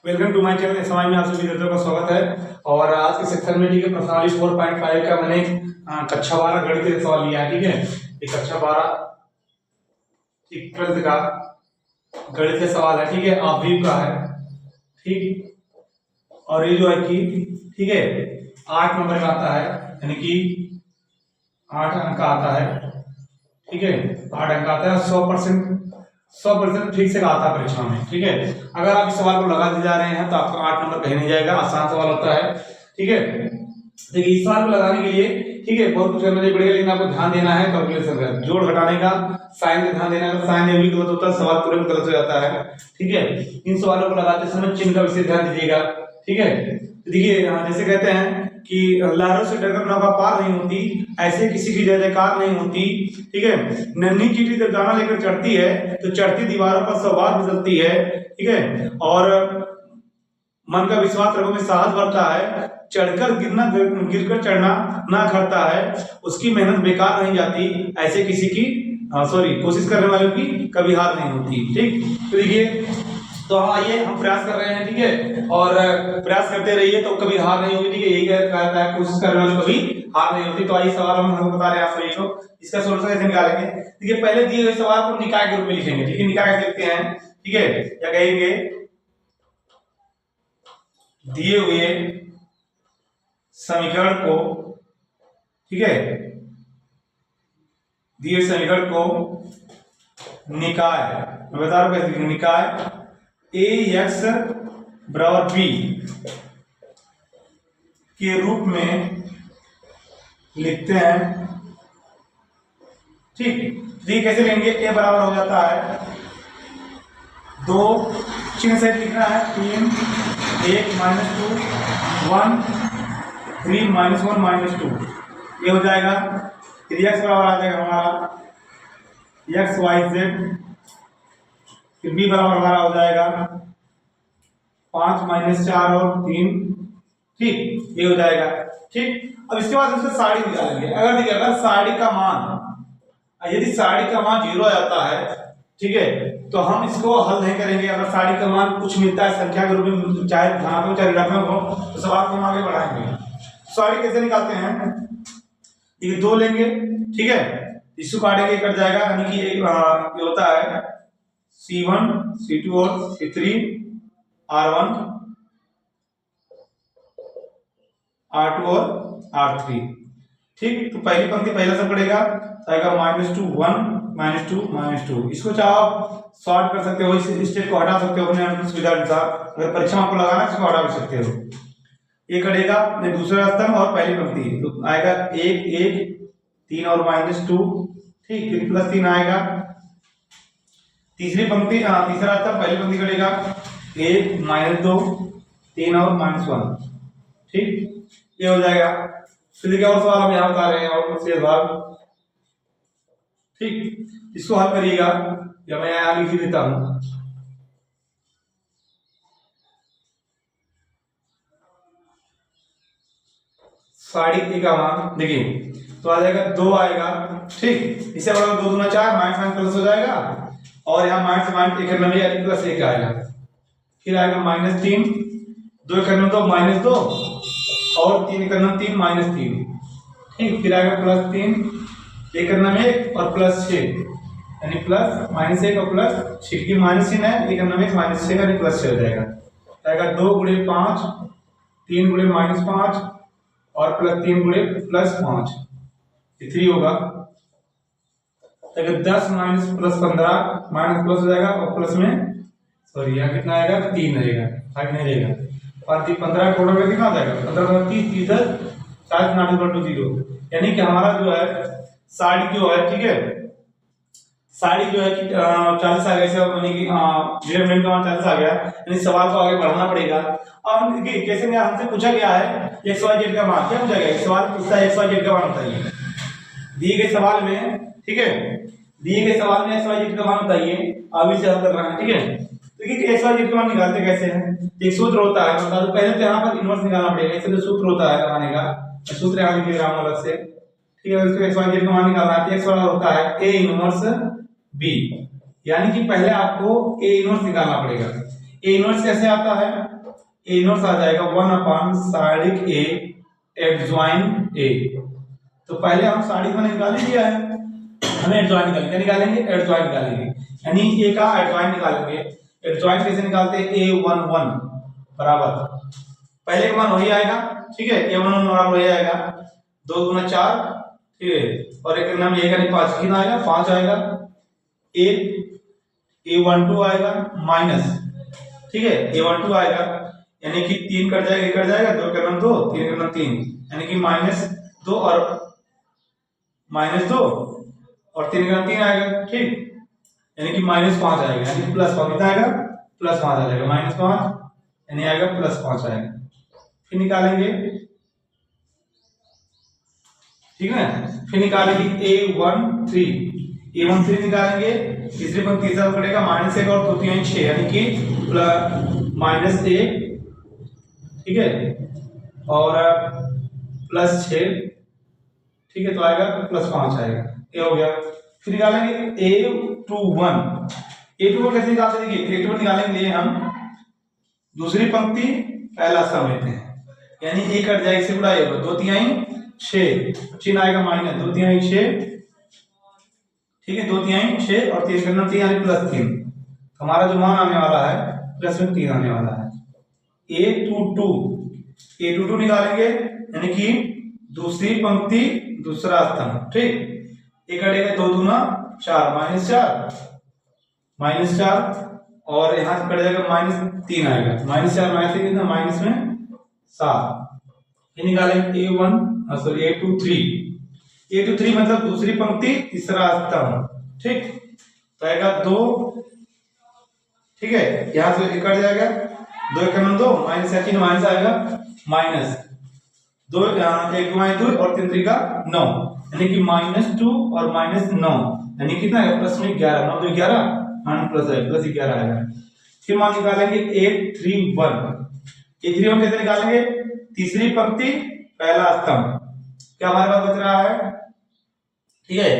Welcome to my channel. इस समय में आप सभी विद्यार्थियों का स्वागत है। और आज के सेक्शन में ठीक है प्रश्नावली 4.5 का मैंने कक्षा 12 गणित के सवाल लिया है। ठीक है, ये कक्षा 12 ठीक 12th का गणित के सवाल है। ठीक है, आव्यूह का है। ठीक, और ये जो है कि ठीक है 8 नंबर का आता है, यानी कि 8 अंक का आता है। ठीक है, 8 अंक आता है। 100% ठीक से का आता है परीक्षा में। ठीक है, अगर आप इस सवाल को लगा दिए जा रहे हैं तो आपको 8 नंबर कहीं नहीं जाएगा। आसान सवाल होता है। ठीक है, देखिए इस सवाल को लगाने के लिए ठीक है बहुत कुछ करना नहीं पड़ेगा, लेकिन आपको ध्यान देना है कैलकुलेशन का, जोड़ घटाने का, साइन का ध्यान देना है। साइन में भी गलत होता है, सवाल तुरंत गलत हो जाता है। ठीक है, इन सवालों को लगाते समय चिन्ह का विशेष ध्यान दीजिएगा। ठीक है, देखिए जैसे कहते हैं कि लहरों से डरकर नौका पार नहीं होती, ऐसे किसी की जय जयकार नहीं होती। ठीक है, नन्ही चींटी जब दाना लेकर चढ़ती है तो चढ़ती दीवारों पर 100 बार फिसलती है। ठीक है, और मन का विश्वास रखो में साहस बढ़ता है, चढ़कर गिरना गिरकर चढ़ना ना करता है, उसकी मेहनत बेकार नहीं जाती, ऐसे किसी की कोशिश करने वालों की कभी हार नहीं होती। ठीक, तो देखिए तो आइए हम प्रयास कर रहे हैं। ठीक है, और प्रयास करते रहिए तो कभी हार नहीं होगी। ठीक है, यही कहता है कोशिश करने वाले कभी हार नहीं होती। तो आइए सवाल हम बता रहे हैं आप सभी को, इसका सोल्यूशन कैसे निकालेंगे। देखिए पहले दिए हुए सवाल को निकाय के रूप में लिखेंगे। ठीक है, निकाय कैसे लिखते हैं। ठीक है, क्या कहेंगे, दिए हुए समीकरण को, ठीक है, दिए हुए समीकरण को निकाय, मैं बता रहा हूं कैसे, निकाय ए एक्स बराबर बी के रूप में लिखते हैं। ठीक, ये कैसे लेंगे, ए बराबर हो जाता है 2 चिन्ह से लिखना है 3 1 -2 1 3 -1 -2, ये हो जाएगा। फिर एक्स बराबर आ जाएगा हमारा एक्स वाई जेड, फिर बी बराबर हमारा हो जाएगा 5 -4 और 3। ठीक, ये हो जाएगा। ठीक, अब इसके बाद उससे साड़ी निकालेंगे। अगर देखिए अगर साड़ी का मान, यदि साड़ी का मान 0 आ जाता है, ठीक है, तो हम इसको हल नहीं करेंगे। अगर साड़ी का मान कुछ मिलता है संख्या के रूप में, चाहे धनात्मक चाहे ऋणात्मक हो, तो सवाल को हम आगे बढ़ाएंगे। साड़ी कैसे निकालते हैं, ये 2 लेंगे। ठीक है, इसको काटेंगे, कट जाएगा, यानी कि ये होता है C1 C2 और C3 R1 R2 और R3। ठीक, तो पहली पंक्ति पहला सब पड़ेगा, आएगा -2 1 -2 -2। इसको चाहे आप सॉर्ट कर सकते हो, इस स्टेप को हटा सकते हो अपने सुविधा अनुसार। अगर परीक्षा में आपको लगाना है इसको हटा भी सकते हो। ये कटेगा दूसरा स्तंभ और पहली पंक्ति, तो आएगा 1 1 3 और -2। ठीक, फिर +3 आएगा। तीसरी पंक्ति तीसरा स्तंभ पहली पंक्ति कटेगा 1 -2 3 और -1। ठीक, ये हो जाएगा। फिर देखिए और सवाल हम यहाँ बता रहे हैं और शेष भाग। ठीक, इसको हल करिएगा, या मैं यहाँ लिख देता हूं। साड़ी ए का मान देखिए तो आ जाएगा 2 आएगा। ठीक, इसे बड़ा 2 दूना 4 माइनस प्लस हो जाएगा, और यहाँ माइनस एक करना भी प्लस 1 आएगा। फिर आएगा -3 2 करना 2 -2 और 3 करना 3 -3। ठीक, फिर आएगा +3 1 करना में 1 और +6, यानी -1 और +6 की माइनस चिन्ह है, 1 करना में -6 यानी +6 हो जाएगा। आएगा 2 × 5 3 × -5 और +3 × +5, 3 होगा। अगर 10 -+15 माइनस प्लस हो जाएगा, और प्लस में यहाँ कितना आएगा 3 रहेगा, 5 नहीं रहेगा। 15 टोटल में कितना हो जाएगा 15 30 30 40 0, यानी कि हमारा जो है साड़ी जो है, ठीक है, साड़ी जो है कि 40 आ गया, यानी कि डिटरमिनेंट का मान 40 आ गया, यानी सवाल को आगे बढ़ाना पड़ेगा। अब देखिए कैसे में हमसे पूछा गया है एक्स वाई जेड का मान, क्या पूछा गया सवाल पूछता है एक्स वाई जेड का मान बताइए दिए गए सवाल में। ठीक है, दिए गए सवाल में एक्स वाई जेड का मान बताइए, अभी से हल कर रहे हैं। ठीक है, देखिए एक्स वाई जेड का मान निकालते कैसे हैं, एक सूत्र होता है, बता दो पहले तो यहाँ पर इनवर्स निकालना पड़ेगा। इससे जो सूत्र होता है लगाने का, सूत्र यहाँ लिख रहा हूं अलग से। ठीक है, इसको एक्स वाई जेड का मान निकालना है, एक्स वाला होता है a इनवर्स b, यानी कि पहले आपको a इनवर्स निकालना पड़ेगा। ए इनवर्स कैसे आता है? ए इनवर्स आ जाएगा 1 अपॉन साइडिक ए एडजॉइन ए। तो पहले हम साइडिक में निकाल ही दिया है, हमें एडजॉइन निकालेंगे। क्या निकालेंगे? एडजॉइन निकालेंगे, यानी ए का एडजॉइन निकालेंगे। एडजॉइन कैसे निकालते हैं? a11 बराबर पहले का मान वही आएगा, ठीक है, a11 बराबर वही आएगा 2 गुना 4, ठीक है, और एक नाम ये का नहीं 5 कितना आएगा? 5 आएगा। a12 आएगा माइनस, ठीक है, a12 आएगा, यानी कि 3 कट जाएगा, 1 कट जाएगा, 2 का नाम 2, 3 का नाम 3, यानी कि -2 और -2 और 3 का नाम 3 आएगा, ठीक, यानी कि -5 आएगा, यानी +5 कितना आएगा? +5 आ जाएगा, -5 यानी आएगा +5 आएगा। फिर निकालेंगे, ठीक है, फिर निकालेंगे a13 निकालेंगे, तीसरी पंक्ति तीसरा पड़ेगा -1 और 2 3 6, यानी कि -1, ठीक है, और +6, ठीक है, तो आएगा +5 आएगा, ये हो गया। फिर निकालेंगे a21 कैसे निकालते हैं? देखिए a21 निकालने के लिए हम दूसरी पंक्ति पहला स्तंभ लेते हैं, यानी एक कट जाएगा, इससे गुणा होगा 2 3 6, चिन्ह आएगा माइनस 2 3 6, ठीक है, 2 3 6 और 3 का 3 यानी +3, हमारा जो मान आने वाला है +3 आने वाला है। a22 निकालेंगे, यानी कि दूसरी पंक्ति दूसरा स्तंभ, ठीक, एक कटेगा 2 दूना 4 -4 और यहां से कट जाएगा -3 आएगा, -4 -3 कितना? -7। ये निकालेंगे a23 मतलब दूसरी पंक्ति तीसरा स्तंभ, ठीक, तो आएगा 2, ठीक है, यहां से कट जाएगा 2 का नाम 2 -3 माइनस आएगा -2 1 2 और 3 3 का 9, यानी कि -2 और -9, यानी कितना है? +11 9 2 11 +11 आएगा। फिर मान निकालेंगे a31 कैसे निकालेंगे? तीसरी पंक्ति पहला स्तंभ, क्या हमारे पास बच रहा है, ठीक है,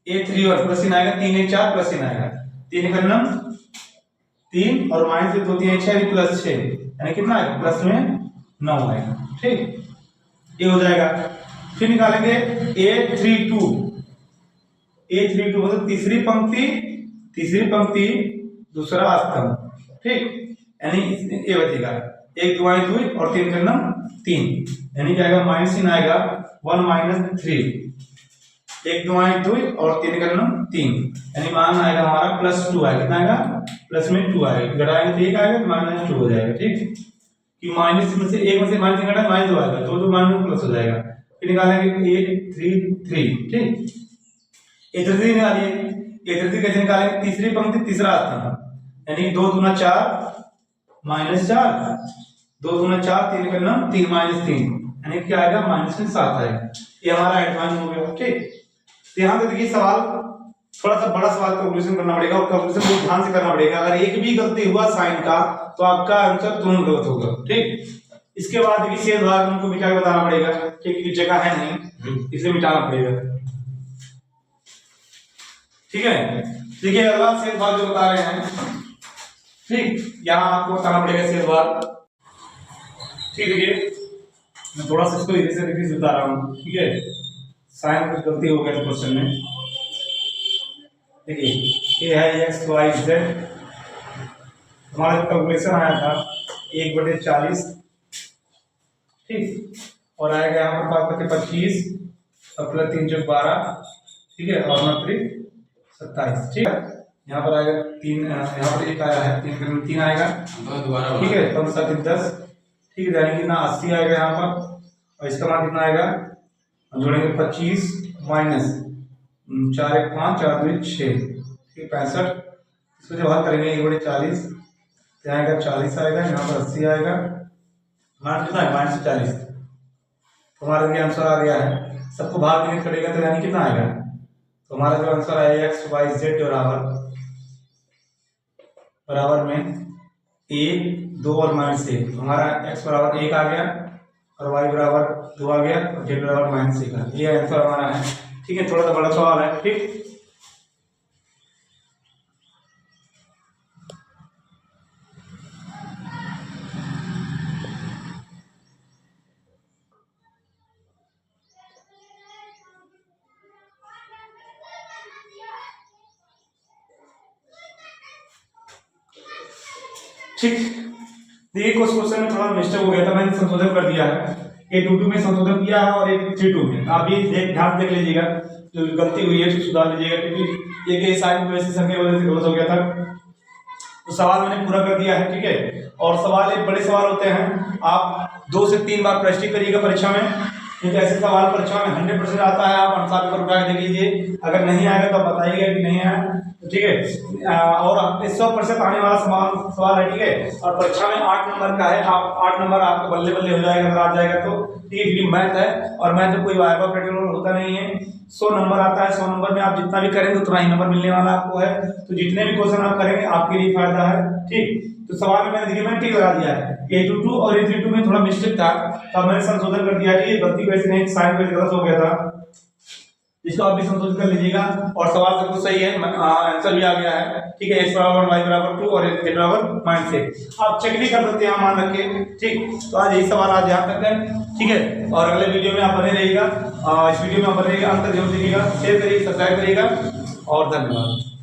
a31 प्लस चिन्ह आएगा, 3 1 4 प्लस चिन्ह आएगा, 3 का नाम 3 और -2 3 6 +6, यानी कितना आएगा? +9 आएगा, ठीक, ये हो जाएगा। फिर निकालेंगे a32 मतलब तीसरी पंक्ति दूसरा स्तंभ, ठीक, यानी ये बचेगा 1 2 और 3 का नाम 3, यानी क्या आएगा? माइनस चिन्ह आएगा 1 -3, 1 2 और 3 का नाम 3, यानी मान आएगा हमारा +2 आएगा, कितना आएगा? +2 आएगा, घटाएंगे तो 1 आएगा, -2 हो जाएगा, ठीक, कि माइनस में से एक में से माइनस घटा -2 आएगा, 2 2 प्लस हो जाएगा। फिर निकालेंगे a33, ठीक, a33 निकालिए, a33 कैसे निकालेंगे? तीसरी पंक्ति तीसरा स्तंभ, यानी 2 दूना 4 -4 2 दूना 4 3 का नाम 3 -3, यानी क्या आएगा? -7 आएगा। ये हमारा एडवांस हो गया, ठीक। तो यहाँ पे देखिए सवाल थोड़ा सा बड़ा सवाल कैलकुलेशन करना पड़ेगा, और कैलकुलेशन बहुत ध्यान से करना पड़ेगा। अगर एक भी गलती हुआ साइन का तो आपका आंसर तुरंत गलत होगा, ठीक। इसके बाद देखिए शेष भाग हमको मिटा के बताना पड़ेगा, क्योंकि जगह है नहीं, इसे मिटाना पड़ेगा, ठीक है। देखिए अगला शेष भाग जो बता रहे हैं, ठीक, यहाँ आपको बताना पड़ेगा शेष भाग, ठीक। देखिए मैं थोड़ा सा इसको इधर से बता रहा हूँ, ठीक है। साइन कुछ गलती हो गया था क्वेश्चन में। देखिए ये है x y z, हमारा कैलकुलेशन आया था 1/40, ठीक, और आएगा यहाँ पर बात करते 25 और +3 × 12, ठीक है, और 29 27, ठीक है। यहाँ पर आएगा 3, यहाँ पर 1 आया है, 3 आएगा, ठीक है, तो 7 10, ठीक है, यानी कितना 80 आएगा यहाँ पर, और इसका मान कितना आएगा? जोड़ेंगे 25 माइनस 4 1 5 4 2 6, ठीक, 65। इसको जब हल करेंगे 1/40 तो आएगा 40 आएगा, यहाँ पर 80 आएगा, मान कितना है? -40। तो हमारा ये आंसर आ गया है। सबको भाग में करेगा तो यानी कितना आएगा? तो हमारा जो आंसर है x y z बराबर में 1 2 और -1, हमारा x बराबर 1 आ गया और y बराबर 2 आ गया और z बराबर -1 आ गया। ये आंसर हमारा है, ठीक है। थोड़ा सा बड़ा सवाल है, ठीक। ठीक, देखिए कुछ क्वेश्चन में थोड़ा मिस्टेक हो गया था, मैंने संशोधन कर दिया है। A22 में संशोधन किया है और A32 में आप ये ध्यान देख लीजिएगा, जो गलती हुई है तो सुधार लीजिएगा, क्योंकि ये साइन क्वेश्चन की वजह से गलत हो गया था। तो सवाल मैंने पूरा कर दिया है, ठीक है। और सवाल एक बड़े सवाल होते हैं, आप 2 से 3 बार प्रैक्टिस करिएगा परीक्षा में, क्योंकि ऐसे सवाल परीक्षा में 100% आता है। आप अनुसार पेपर उठा के देख लीजिए, अगर नहीं आएगा तो बताइएगा कि नहीं है, ठीक है। और 100% आने वाला सवाल है, ठीक है। और परीक्षा में 8 नंबर का है, आप 8 नंबर आपका बल्ले बल्ले हो जाएगा अगर आ जाएगा तो, ठीक है। क्योंकि मैथ है और मैथ में कोई वाइवा प्रैक्टिकल होता नहीं है। 100 नंबर आता है, 100 नंबर में आप जितना भी करेंगे उतना ही नंबर मिलने वाला आपको है। तो जितने भी क्वेश्चन आप करेंगे आपके लिए फायदा है, ठीक। तो सवाल में मैंने देखिए मैंने ठीक लगा दिया है। A22 और A32 में थोड़ा मिस्टेक था, तब मैंने संशोधन कर दिया कि ये गलती वैसे नहीं, साइन वैसे गलत हो गया था, इसको आप भी संशोधित कर लीजिएगा। और सवाल सब कुछ सही है, आंसर भी आ गया है, ठीक है। x बराबर y बराबर 2 और z बराबर -6 आप चेक भी कर सकते हैं, मान रखे, ठीक। तो आज यही सवाल आज ध्यान रखें, ठीक है। और अगले वीडियो में आप बने रहिएगा, इस वीडियो में आप बने रहिएगा, अंत तक जरूर देखिएगा, शेयर करिए, सब्सक्राइब करिएगा और धन्यवाद।